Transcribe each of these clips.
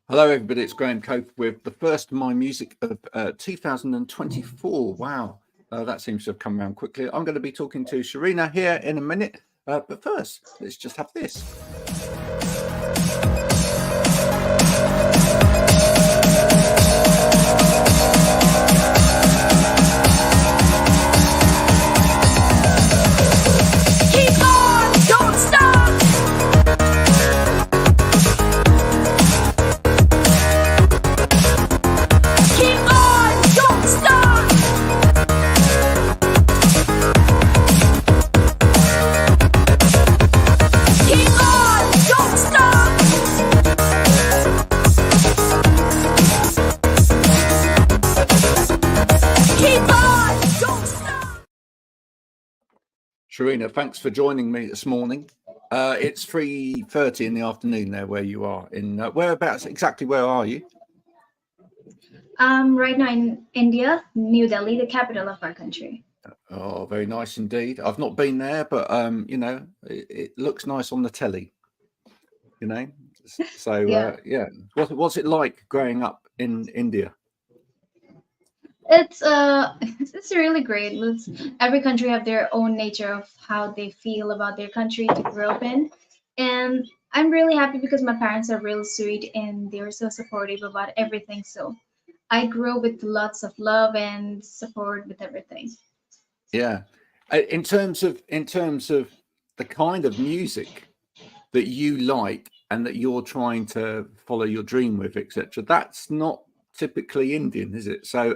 Hello, everybody. It's Graham Coath with the first My Music of 2024. Wow, that seems to have come around quickly. I'm going to be talking to Sharina here in a minute. But first, let's just have this. Keep on, don't stop. Keep on, don't stop. Keep on, don't stop. Keep on, don't stop. Sharina, thanks for joining me this morning. It's 3:30 in the afternoon there where you are. In whereabouts exactly? Where are you? Right now in India, New Delhi, the capital of our country. Oh, very nice indeed. I've not been there, but it looks nice on the telly. So Yeah. What's it like growing up in India? It's it's really great. Every country have their own nature of how they feel about their country to grow up in, and I'm really happy because my parents are real sweet and they're so supportive about everything. So I grew with lots of love and support with everything. Yeah. In terms of the kind of music that you like and that you're trying to follow your dream with, etc., that's not typically Indian, is it? So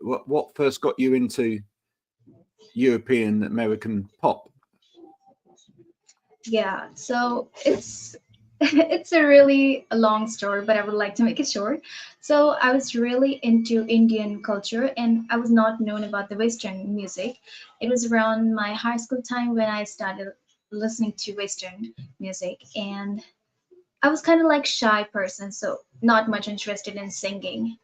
what first got you into European American pop? Yeah, so it's it's a really a long story, but I would like to make it short. So I was really into Indian culture and I was not known about the Western music. It was around my high school time when I started listening to Western music and I was kind of like shy person, so not much interested in singing.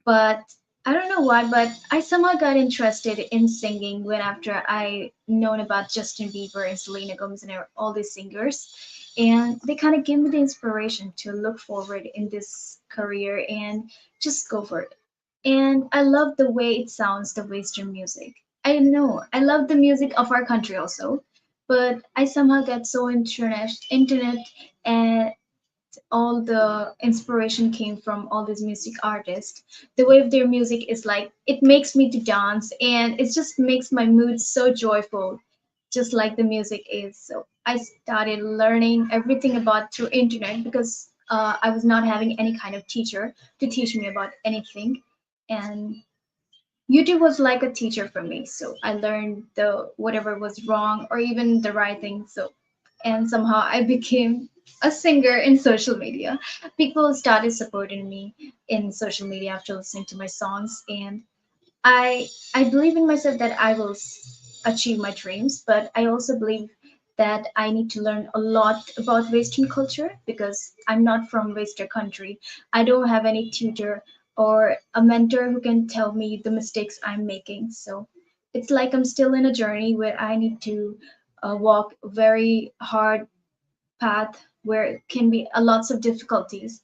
But I don't know why, but I somehow got interested in singing when after I known about Justin Bieber and Selena Gomez and all these singers, and they kind of gave me the inspiration to look forward in this career and just go for it. And I love the way it sounds, the Western music. I know I love the music of our country also, but I somehow get so internet and all the inspiration came from all these music artists. The way of their music is like it makes me to dance and it just makes my mood so joyful, just like the music is. So I started learning everything about through internet because I was not having any kind of teacher to teach me about anything, and YouTube was like a teacher for me. So I learned the whatever was wrong or even the right thing. So and somehow I became a singer in social media. People started supporting me in social media after listening to my songs, and I believe in myself that I will achieve my dreams. But I also believe that I need to learn a lot about Western culture because I'm not from Western country. I don't have any tutor or a mentor who can tell me the mistakes I'm making. So it's like I'm still in a journey where I need to walk very hard path where it can be a lots of difficulties,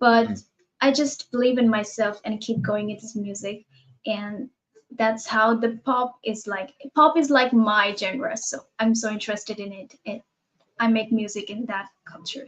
but I just believe in myself and keep going into music, and that's how the pop is like my genre, so I'm so interested in it and I make music in that culture.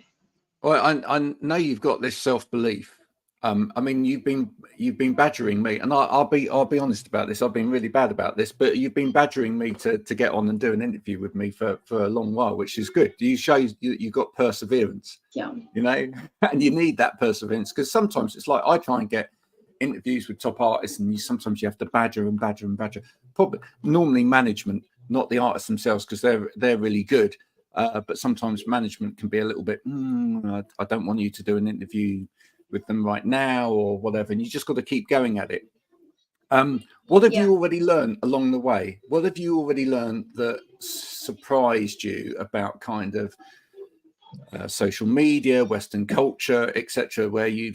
Well, I know you've got this self-belief. I mean, you've been badgering me, and I'll be honest about this. I've been really bad about this, but you've been badgering me to get on and do an interview with me for a long while, which is good. You show you've got perseverance, Yeah. And you need that perseverance because sometimes it's like I try and get interviews with top artists, and sometimes you have to badger and badger and badger. Probably normally management, not the artists themselves, because they're really good. But sometimes management can be a little bit, I don't want you to do an interview with them right now or whatever. And you just got to keep going at it. What have Yeah. you already learned along the way? What have you already learned that surprised you about kind of social media, Western culture, etc., where you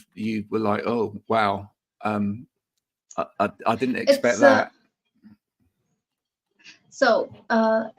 were like, oh, wow, I didn't expect It's that. So,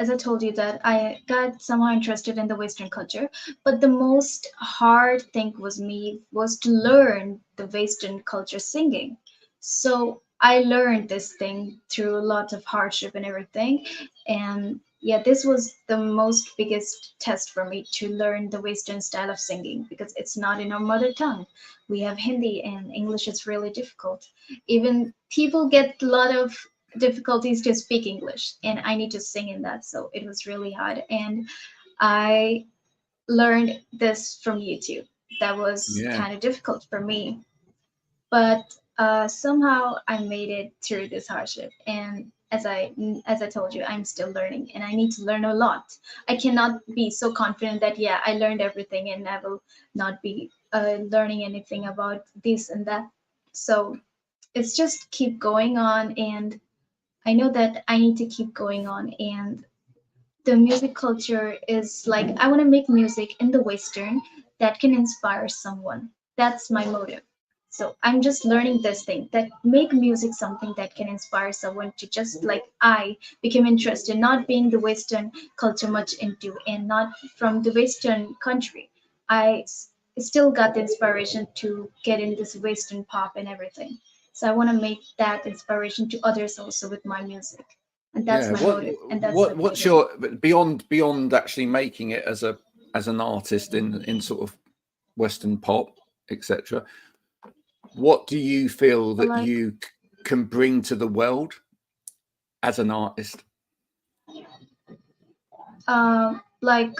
as I told you that I got somehow interested in the Western culture, but the most hard thing was to learn the Western culture singing. So I learned this thing through lots of hardship and everything, and yeah, this was the most biggest test for me to learn the Western style of singing because it's not in our mother tongue. We have Hindi and English is really difficult. Even people get a lot of difficulties to speak English, and I need to sing in that. So it was really hard. And I learned this from YouTube. That was Yeah, kind of difficult for me, but somehow I made it through this hardship. And as I told you, I'm still learning, and I need to learn a lot. I cannot be so confident that yeah, I learned everything, and I will not be learning anything about this and that. So it's just keep going on, and I know that I need to keep going on. And the music culture is like, I want to make music in the Western that can inspire someone. That's my motive. So I'm just learning this thing that make music something that can inspire someone to just like I became interested, not being the Western culture much into and not from the Western country. Still got the inspiration to get in this Western pop and everything. So I want to make that inspiration to others also with my music. And that's yeah. my What motive, and that's what what we what's do. your beyond actually making it as a as an artist in sort of Western pop, etc. What do you feel that Like, you can bring to the world as an artist? like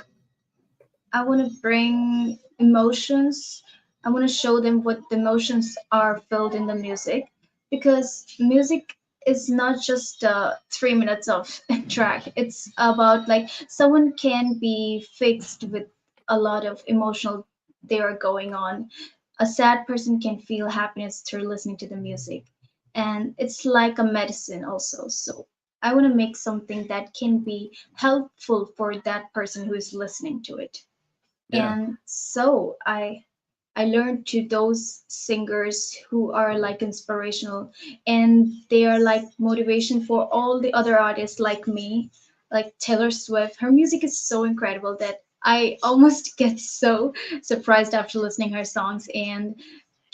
I want to bring emotions. I want to show them what the emotions are filled in the music, because music is not just 3 minutes of track. It's about like someone can be fixed with a lot of emotional they are going on. A sad person can feel happiness through listening to the music, and it's like a medicine also. So I want to make something that can be helpful for that person who is listening to it. Yeah, And so I learned to those singers who are like inspirational, and they are like motivation for all the other artists like me, like Taylor Swift. Her music is so incredible that I almost get so surprised after listening her songs. And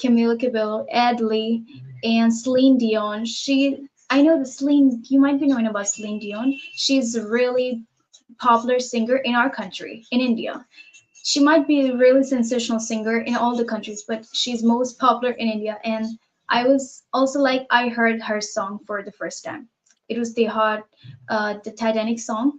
Camila Cabello, Adley, and Celine Dion. I know the Celine, you might be knowing about Celine Dion. She's a really popular singer in our country, in India. She might be a really sensational singer in all the countries, but she's most popular in India. And I was also like, I heard her song for the first time. It was the Titanic song.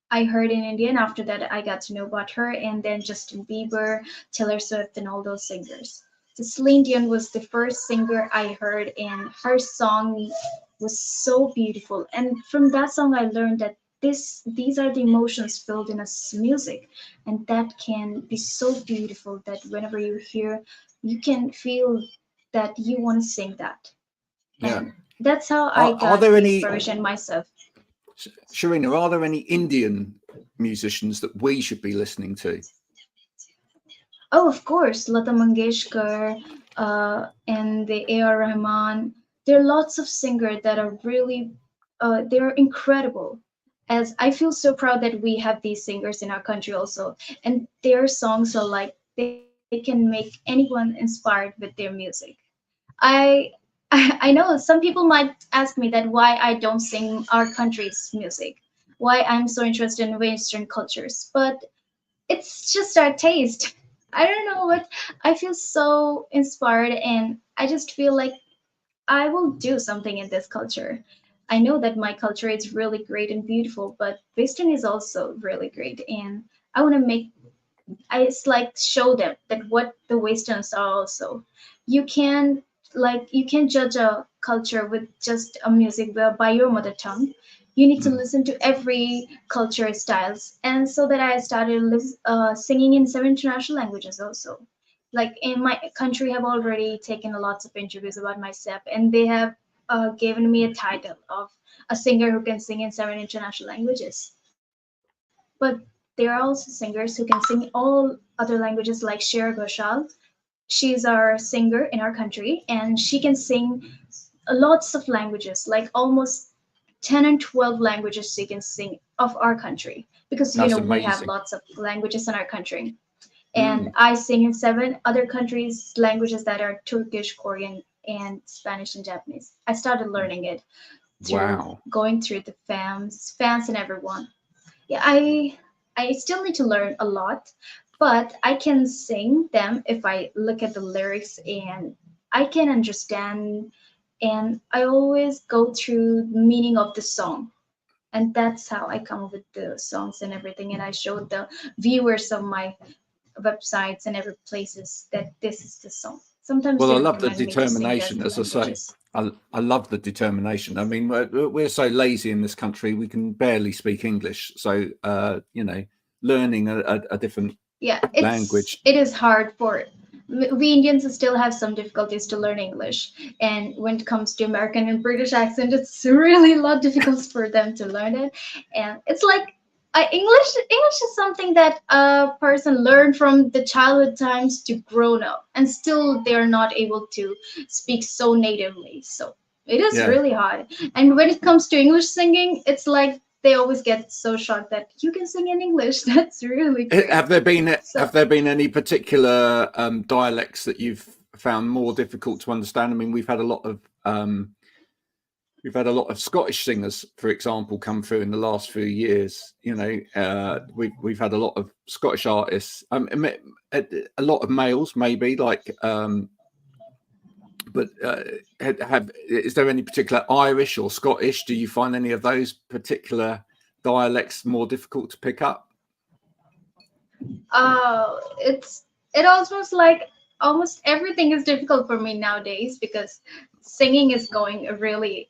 I heard in India, and after that, I got to know about her, and then Justin Bieber, Taylor Swift, and all those singers. So Celine Dion was the first singer I heard, and her song was so beautiful. And from that song, I learned that these are the emotions filled in a music, and that can be so beautiful that whenever you hear, you can feel that you want to sing that. yeah. And that's how I Are got there the any, inspiration myself. Sharina? Are there any Indian musicians that we should be listening to? Oh, of course, Lata Mangeshkar and the A.R. Rahman. There are lots of singers that are really, they're incredible. As I feel so proud that we have these singers in our country also, and their songs are like they can make anyone inspired with their music. I I know some people might ask me that why I don't sing our country's music, why I'm so interested in Western cultures, but it's just our taste. I don't know what I feel so inspired, and I just feel like I will do something in this culture. I know that my culture is really great and beautiful, but Western is also really great, and I want to make I just like show them that what the Westerns are also. You can you can judge a culture with just a music by your mother tongue. You need to Mm. listen to every culture styles, and so that I started singing in 7 international languages also. Like in my country, have already taken lots of interviews about myself, and they have given me a title of a singer who can sing in 7 international languages. But there are also singers who can sing all other languages, like Shreya Ghoshal. She's our singer in our country, and she can sing lots of languages, like almost 10 and 12 languages you can sing of our country, because That's we have amazing. lots of languages in our country. And Mm, I sing in 7 other countries languages that are Turkish, Korean, and Spanish and Japanese. I started learning it through wow. going through the fans and everyone. Yeah, I still need to learn a lot, but I can sing them if I look at the lyrics and I can understand, and I always go through the meaning of the song. And that's how I come up with the songs and everything. And I showed the viewers of my websites and every places that this is the song. Sometimes Well, they I love the recommend me to sing the determination, other as I say. languages. I love the determination. I mean, we're so lazy in this country, we can barely speak English. So, learning a different Yeah, language. it is hard for we Indians still have some difficulties to learn English, and when it comes to American and British accent, it's really a lot difficult for them to learn it. And it's like English is something that a person learned from the childhood times to grown up, and still they're not able to speak so natively. So it is Yeah. really hard. And when it comes to English singing, it's like they always get so shocked that you can sing in English. That's really great. So, Have there been any particular dialects that you've found more difficult to understand? I mean, we've had a lot of Scottish singers, for example, come through in the last few years. We've had a lot of Scottish artists, a lot of males, maybe but is there any particular Irish or Scottish? Do you find any of those particular dialects more difficult to pick up? it almost like almost everything is difficult for me nowadays, because singing is going really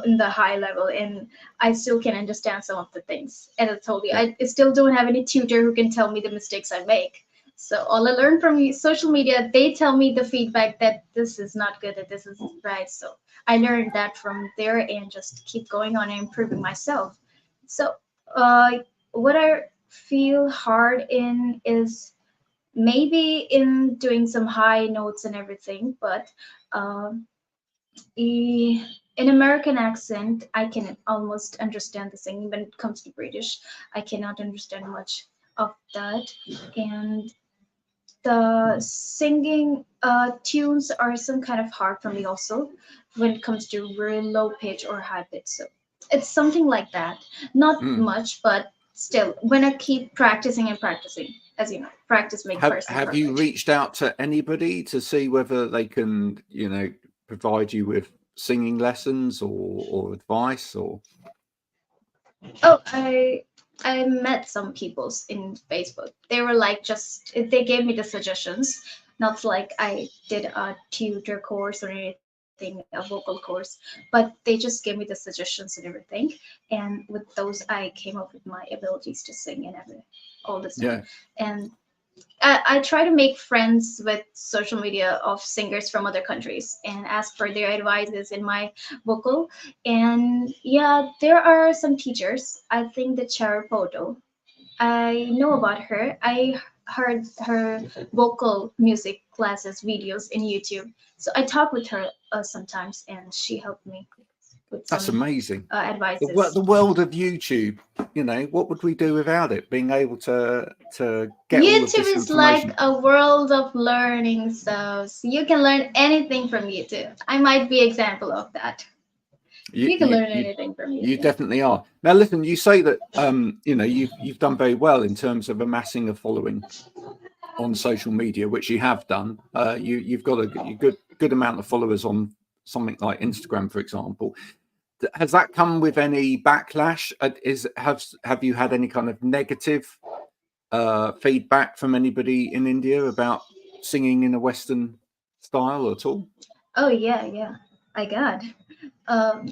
in the high level, and I still can understand some of the things. And I told you, Yeah. I still don't have any tutor who can tell me the mistakes I make. So all I learn from social media, they tell me the feedback that this is not good, that this is right. So I learned that from there and just keep going on and improving myself. So uh, what I feel hard in is maybe in doing some high notes and everything, but um, in American accent, I can almost understand the singing. When it comes to British, I cannot understand much of that. And the singing tunes are some kind of hard for me also when it comes to really low pitch or high pitch. So it's something like that. Not Mm. much, but still, when I keep practicing and practicing, as you know, practice make person Have you perfect. reached out to anybody to see whether they can, provide you with singing lessons or advice or? Oh, I met some peoples in Facebook. They were like just they gave me the suggestions, not like I did a tutor course or anything, a vocal course, but they just gave me the suggestions and everything. And with those, I came up with my abilities to sing and everything all this time. Yeah. And I try to make friends with social media of singers from other countries and ask for their advices in my vocal. And yeah, there are some teachers. I think the Charapoto. I know about her. I heard her vocal music classes videos in YouTube. So I talk with her sometimes, and she helped me with That's some amazing. The advices. world of YouTube, what would we do without it? Being able to get all of YouTube this is like information. a world of learning, so you can learn anything from YouTube. I might be example of that. You You can you learn you, anything from you YouTube. definitely are. Now, listen, you say that you've done very well in terms of amassing a following on social media, which you have done. You've got a good amount of followers on something like Instagram, for example. Has that come with any backlash? Have you had any kind of negative feedback from anybody in India about singing in a Western style at all? Oh yeah, yeah. I got.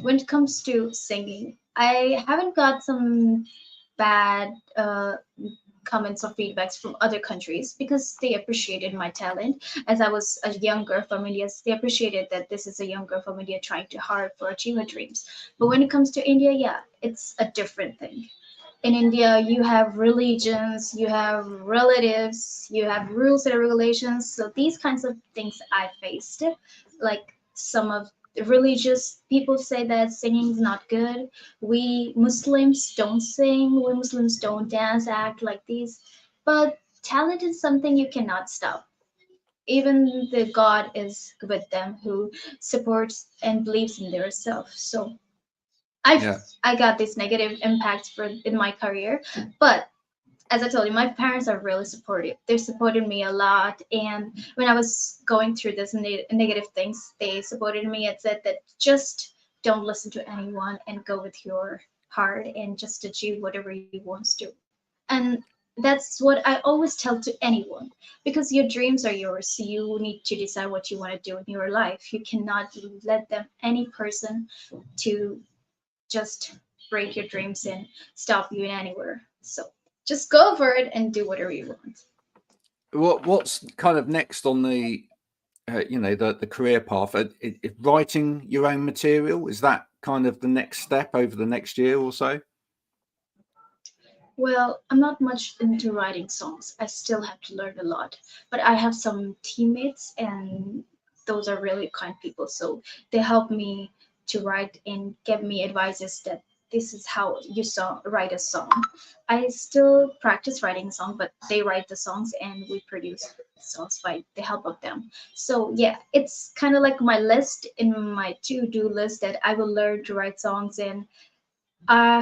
When it comes to singing, I haven't got some bad comments or feedbacks from other countries because they appreciated my talent. As I was a young girl from India, they appreciated that this is a young girl from India trying to hard for achieve her dreams. But when it comes to India, yeah, it's a different thing. In India, you have religions, you have relatives, you have rules and regulations. So these kinds of things I faced, like some of religious people say that singing is not good. We Muslims don't sing. We Muslims don't dance, act like these. But talent is something you cannot stop. Even the God is with them who supports and believes in their self. So I Yeah. I got these negative impacts for in my career, but as I told you, my parents are really supportive. They supported me a lot, and when I was going through this negative things, they supported me and said that just don't listen to anyone and go with your heart and just achieve whatever you want to. And that's what I always tell to anyone, because your dreams are yours. So you need to decide what you want to do in your life. You cannot let them any person to just break your dreams and stop you in anywhere. So just go for it and do whatever you want. What's kind of next on the the career path? Writing your own material, is that kind of the next step over the next year or so? Well, I'm not much into writing songs. I still have to learn a lot. But I have some teammates, and those are really kind people. So they help me to write and give me advices that this is how you write a song. I still practice writing a song, but they write the songs and we produce songs by the help of them. So yeah, it's kind of like my list in my to-do list that I will learn to write songs, and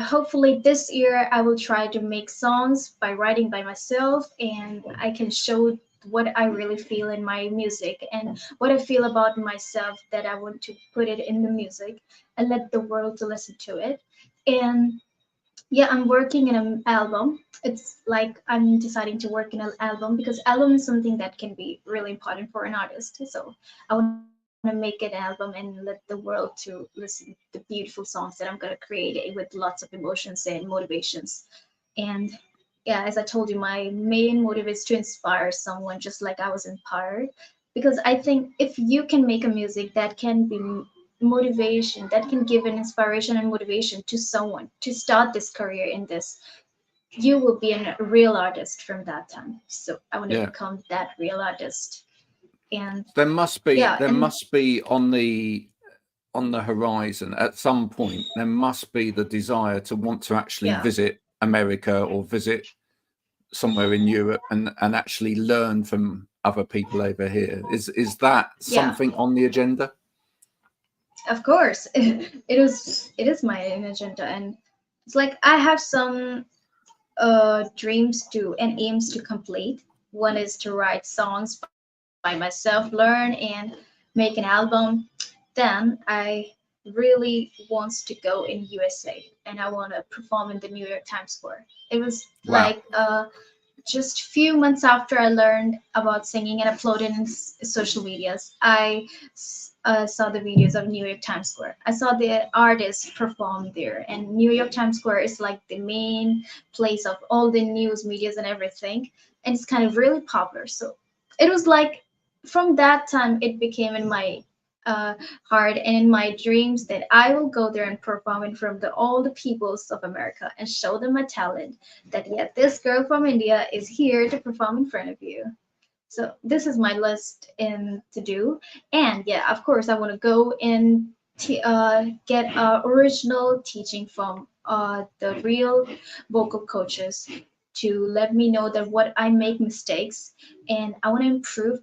hopefully this year I will try to make songs by writing by myself, and I can show what I really feel in my music and what I feel about myself, that I want to put it in the music and let the world to listen to it. And yeah, I'm working in an album. It's like I'm deciding to work in an album because album is something that can be really important for an artist. So I want to make an album and let the world to listen to the beautiful songs that I'm gonna create with lots of emotions and motivations. And yeah, as I told you, my main motive is to inspire someone just like I was inspired. Because I think if you can make a music that can be motivation, that can give an inspiration and motivation to someone to start this career in this, you will be a real artist from that time. So I want to Yeah. become that real artist. And There must be yeah, and on the horizon at some point, there must be the desire to want to actually yeah, visit America or visit somewhere in Europe and actually learn from other people over here. Is that yeah, something on the agenda? of course. It is my agenda, and it's like I have some dreams to and aims to complete. One is to write songs by myself, learn and make an album. Then I really wants to go in USA, and I want to perform in the New York Times Square. It was Wow. like just few months after I learned about singing and uploaded in social medias, I saw the videos of New York Times Square. I saw the artists perform there, and New York Times Square is like the main place of all the news, medias, and everything, and it's kind of really popular. So it was like from that time it became in my uh, heart and in my dreams that I will go there and perform in front of all the peoples of America and show them my talent, that yeah, this girl from India is here to perform in front of you. So this is my list in to do, and yeah, of course, I want to go and get original teaching from the real vocal coaches to let me know that what I make mistakes, and I want to improve.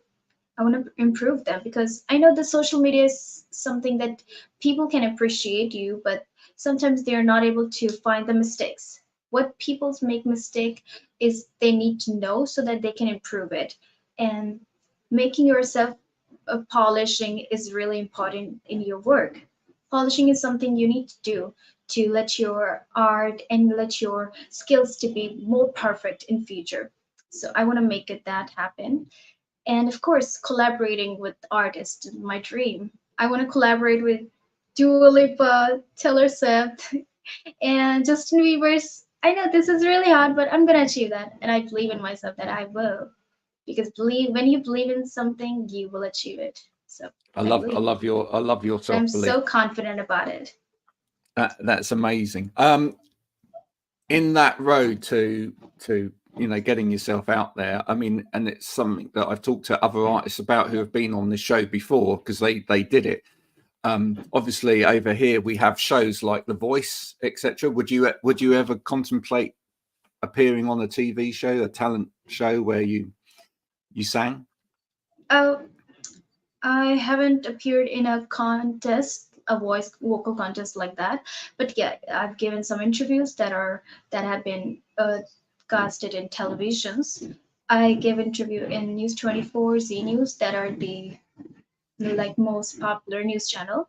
I want to improve them because I know the social media is something that people can appreciate you, but sometimes they are not able to find the mistakes. What people make mistake is they need to know so that they can improve it. And making yourself polishing is really important in your work. Polishing is something you need to do to let your art and let your skills to be more perfect in future. So I want to make it that happen, and of course collaborating with artists is my dream. I want to collaborate with Dua Lipa, Taylor Swift, and Justin Bieber's. I know this is really hard, but I'm gonna achieve that, and I believe in myself that I will. Because believe when you believe in something, you will achieve it. So I believe. I love your I'm self belief. so confident about it. That's amazing. In that road to getting yourself out there, I mean, and it's something that I've talked to other artists about who have been on this show before because they did it. Obviously over here we have shows like The Voice, etc. Would you ever contemplate appearing on a TV show, a talent show where you sang? Oh, I haven't appeared in a contest, a voice vocal contest like that, but yeah, I've given some interviews that have been casted in televisions. I gave interview in News 24, Z News, that are the like most popular news channel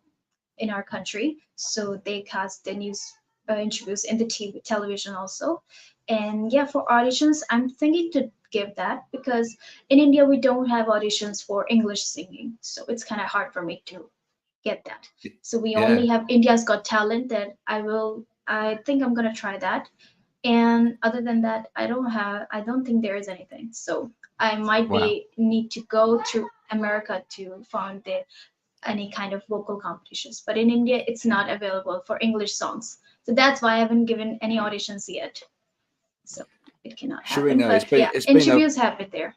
in our country. So they cast the news interviews in the TV, television also. And yeah, for auditions, I'm thinking to give that because in India we don't have auditions for English singing, so it's kind of hard for me to get that. So we only Yeah. have India's Got Talent that I think I'm gonna try that. And other than that, I don't think there is anything. So I might Wow. be need to go to America to find the any kind of vocal competitions. But in India, it's not available for English songs. So that's why I haven't given any auditions yet. So it cannot happen. Sharina, But yeah, it's interviews have it there.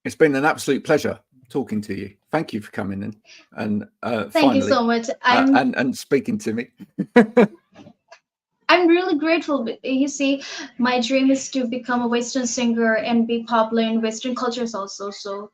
it's been an absolute pleasure talking to you. Thank you for coming in and Thank you finally so much. I'm and speaking to me. I'm really grateful. You see, my dream is to become a Western singer and be popular in Western cultures also. So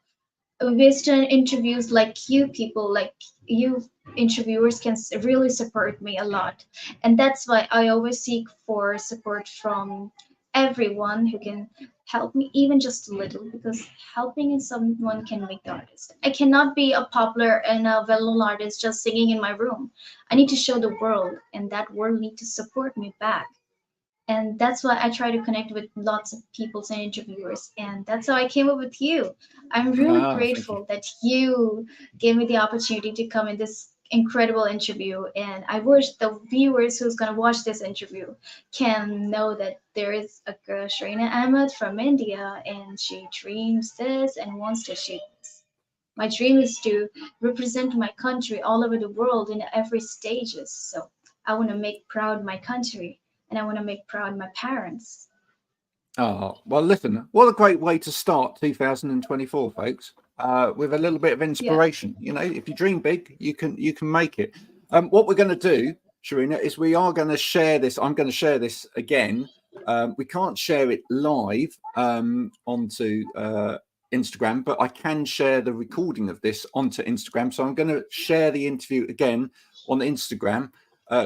Western interviews like you people, like you interviewers can really support me a lot. And that's why I always seek for support from everyone who can help me even just a little, because helping in someone can make the artist. I cannot be a popular and a well-known artist just singing in my room. I need to show the world, and that world need to support me back. And that's why I try to connect with lots of people and interviewers, and that's how I came up with you. I'm really Thank you. grateful that you gave me the opportunity to come in this incredible interview, and I wish the viewers who's going to watch this interview can know that there is a girl, Sharina Ahmad from India, and she dreams this and wants to achieve this. My dream is to represent my country all over the world in every stages. So I want to make proud my country, and I want to make proud my parents. Oh, well, listen, what a great way to start 2024, folks, with a little bit of Yeah, inspiration. You know, if you dream big, you can make it. What we're going to do, Sharina, is we are going to share this. I'm going to share this again. We can't share it live onto Instagram, but I can share the recording of this onto Instagram. So I'm going to share the interview again on Instagram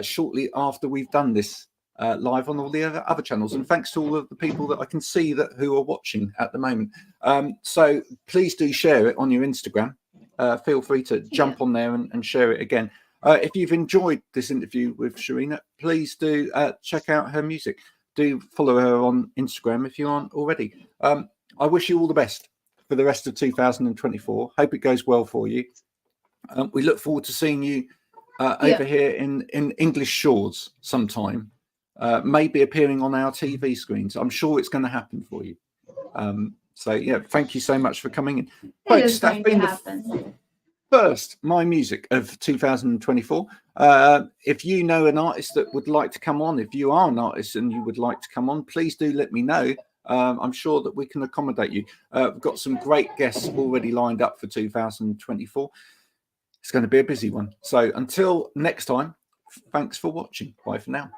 shortly after we've done this live on all the other channels. And thanks to all of the people that I can see that who are watching at the moment. So please do share it on your Instagram. Feel free to jump on there and share it again. If you've enjoyed this interview with Sharina, please do check out her music. Do follow her on Instagram if you aren't already. I wish you all the best for the rest of 2024. Hope it goes well for you. We look forward to seeing you over here in English shores sometime. Maybe appearing on our TV screens. I'm sure it's going to happen for you. So yeah, thank you so much for coming in. it is Folks, that's going to been happen. first My Music of 2024. If you know an artist that would like to come on, if you are an artist and you would like to come on, please do let me know. I'm sure that we can accommodate you. We've got some great guests already lined up for 2024. It's going to be a busy one. So until next time, thanks for watching. Bye for now.